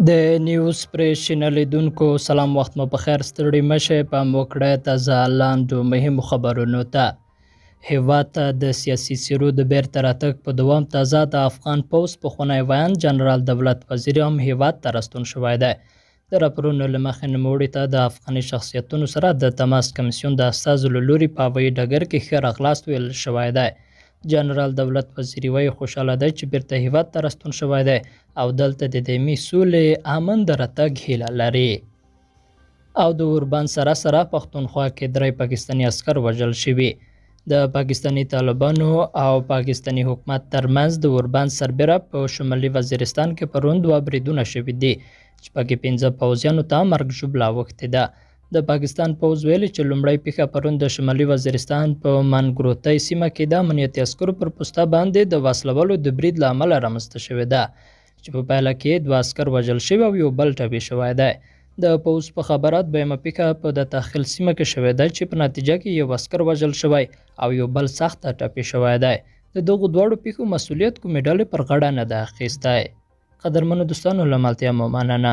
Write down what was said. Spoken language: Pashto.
د نیوز پریس چینل لیدونکو سلام، وخت مو بخیر. ستړي مشه په موکړه تازه لاندو مهمو خبرونو ته. هیواد ته د سیاسي څیرو د بیرته راتګ په دوام تازه د افغان پوځ پخوانی ویاند جنرال دولت وزیر هم هیواد ته راستون شوی دی. د راپورونو له مخې نوموړي ته د افغاني شخصیتونو سره د تماس کمیسیون د استازو له لوري په هوایي ډګر کې ښه راغلاست ویل شوی دی. جنرال دولت وزیر وایي خوشحاله دی چې بیرته هیواد ته راستون شوی دی او دلته د دایمي سولې امن د راتګ هیله لري. او د اوربان سره پښتونخوا کې 3 پاکستاني عسکر وژل شوي. د پاکستاني طالبانو او پاکستاني حکومت ترمنځ د اوربان سربېره په شمالي وزیرستان کې پرون 2 بریدونه شوي دي چې پکې 15 پوځیانو ته مرګ ژوبله اوښتې ده. د پاکستان پوځ ویلي چې لومړی پیښه پرون د شمالي وزیرستان په منګروتۍ سیمه کې د امنیتي عسکرو پر پوسته باندې د وسلوالو د برید له امله رامنځته شوې ده چې په پایله کې 2 عسکر وژل شوي او یو بل ټپي شوی دی. د پوځ په خبرات دویمه پیښه په د تاخیل سیمه کې شوې ده چې په نتیجه کې یو عسکر وژل شوی او یو بل سخته ټپي شوی دی. د دغو دواړو پیښو مسؤلیت کومې ډلې پر غاړه نه ده اخیستی. قدرمنو دوستانو، له ملتیا مو مننه.